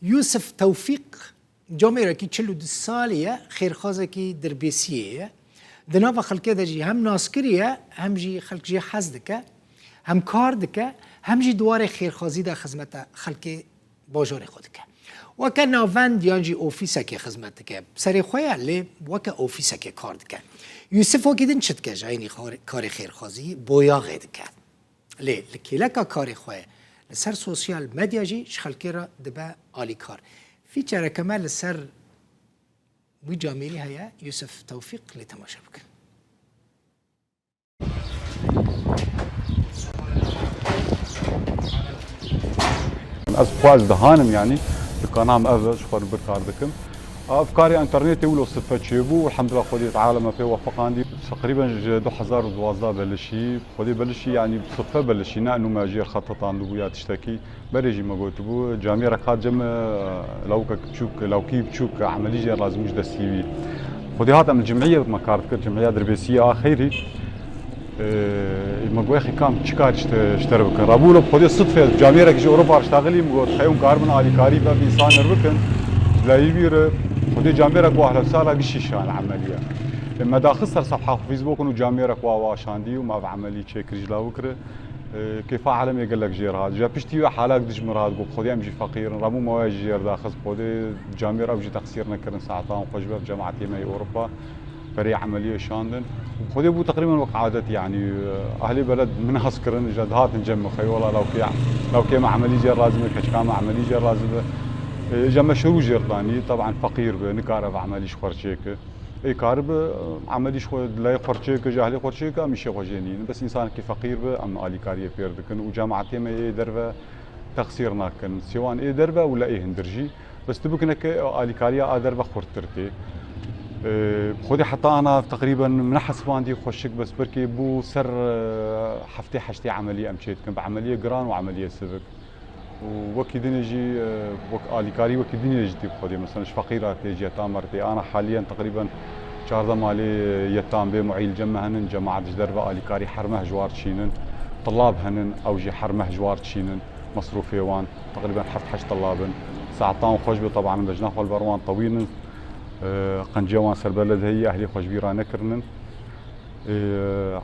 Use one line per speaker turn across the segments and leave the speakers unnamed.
يوسف توفيق جامعه کی 42 سالیه خیرخوازه کی دربیسیه دناوا خلقه ده جی هم ناسکریه هم جی خلق جی حزد که هم کار دکه هم جی دوار خیرخوازی ده خدمت خلق باجار خود که وکه ناوند یان جی اوفیسه که خدمت که سری خواه لی وکه اوفیسه که کار دکه یوسف وکی دن چد که جایینی کار خیرخوازی بویا غید که لی لکیلکا کار خواه لسر سوسیال مدیا جی خلقی را دبه آلی کار فيتشر كمال السر وجاميلي هيا يوسف توفيق لتماشى بك
از خواز دهانم يعني دكانام أفضل شو خارج بكاردكم أفكاري إنترنتي ولو صفة شيبو والحمد لله خدي تعالى ما في وفقاندي تقريبا 2012 بلشي خدي بلشي يعني بصفة بلشي نانو ما جير خطط عن لبويا تشتكي بريجي ما قلت بو جامعة ركاد جم لو كتشوك لو كيف تشوك عملية لازم مش دسيبي خدي هذا من الجمعية ما كارت جمعية دربيسية خيري المقويخي كام تشكار اشترى بكن رابولو خدي صدفة جامعة كجي أوروبا اشتغلي مقول خيوم كاربن علي كاريبا بإنسان ربكن لا يبير خدي جامعة قواهلا سالة قشيشان العملية لما داخل صفحة في فيسبوك إنه جامعة قواوا شاندي وما في عملية شيء رجلا وكره كيف عالم يقول لك جير هذا جا بيشتي حالك دجمر هذا قب خدي أمشي فقير رامو ما جير داخل خدي جامعة أوجي تقصير نكرن ساعتان وخشبة جامعة تيمي أوروبا بري عملية شاندن خدي أبو تقريبا وقت عادتي يعني أهلي بلد من هسكرن جد هات نجمع خي والله لو كي مع عملية جير لازم كشكام مع عملية جير لازم جمع شروع جرطاني طبعا فقير بنكارب عملي شخرشيك اي كارب عملي شو لا خرشيك جاهلي خرشيك مش خوجينين بس انسان كي فقير ام الي كاريه بيردكن وجامعتي ما اي دربه تقصيرنا كان سواء اي دربه ولا اي هندرجي بس تبكنك الي كاريه دربه خرترتي خدي حتى انا تقريبا من حسباندي خوشك بس بركي بو سر حفتي حشتي عمليه امشيت كان بعمليه جران وعمليه سيفك وكي دنيجي وك اليكاري وكي دنيجي بخدي مثلا فقيره تيجي تامرتي انا حاليا تقريبا شهر مالي يتام بمعيل جمع هنن جماعه دربه اليكاري حرمه جوار تشينن طلاب هنن او جي حرمه جوار تشينن مصروف يوان تقريبا حفت حش طلابن ساعتان خوشبي طبعا بجناح والبروان طويل قنجوان سربلد هي اهلي خوشبيرا نكرنن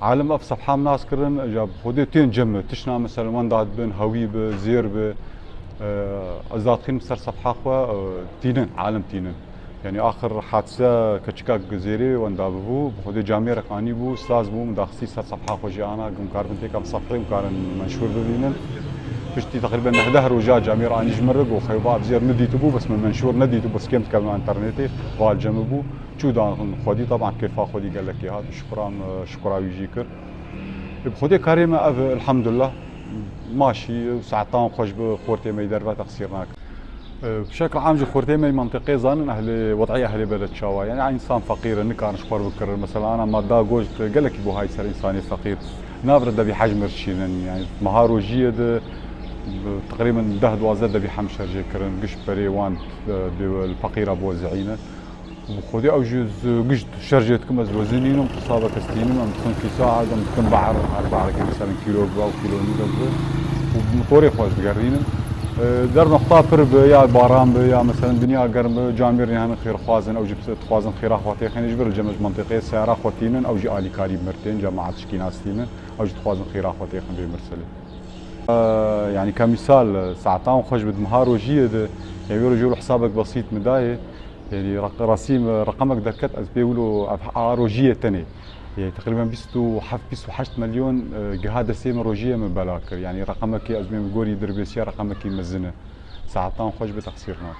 عالم اف صفحه ناس كرن جاب خديتين جمع تشنا مثلا وان داد بن هويب زيرب ازات خين مسر صفحه خو تينن عالم تينن يعني اخر حادثه كتشكاك زيري وان دابو خدي جامعه رقاني بو استاذ بو مداخسي سر صفحه خو جي انا قم كاربنتي كم صفحه مكارن منشور ببينن بشتي تقريبا نهدهر وجا جامعه اني جمرق وخيباب زير نديتو بو بس من منشور نديتو بس كم تكلم عن انترنتي قال جنبو شو دان خدي طبعا كيف خدي قال لك هذا شكرا ويجيكر بخدي كريمه الحمد لله ماشي ساعتان خوش بخورتي ما يدربها تقصيرناك بشكل عام جو خورتي ما منطقي ظن اهل وضعيه اهل بلد شاوا يعني انسان فقير نكار شكر بكرر مثلا انا ما دا قوج قال لك بو هاي سر انساني فقير نافرد بحجم رشينن يعني مهارو جيد تقريبا ده دوازد بحمشر جيكرن قش بريوان الفقيره بوزعينه وخدي او جوز قشت شرجت كم از وزنينهم تصابه كستينهم ام تكون في ساعه ام تكون بعر 4 مثلا كيلو او كيلو ندب وموتوري خوش تقرينم در نقطه برب يا بارام يا مثلا دنيا قرب جامير يعني خير خوازن او جبت خوازن خير اخواتي خلينا نجبر الجمج منطقيه سياره خوتينن او جي الي كاري مرتين جماعه شكيناستين او جبت خوازن خير اخواتي خلينا بمرسله يعني كمثال ساعتان خوش بدمهار وجيد يعني يقولوا حسابك بسيط مدايه يعني رقمك دركت از بيقولوا روجيه تاني يعني تقريبا 28 مليون جهاد سيم روجيه من بلاكر يعني رقمك از بيقولي دربيسيا رقمك مزنه ساعتان خوش بتقصيرناك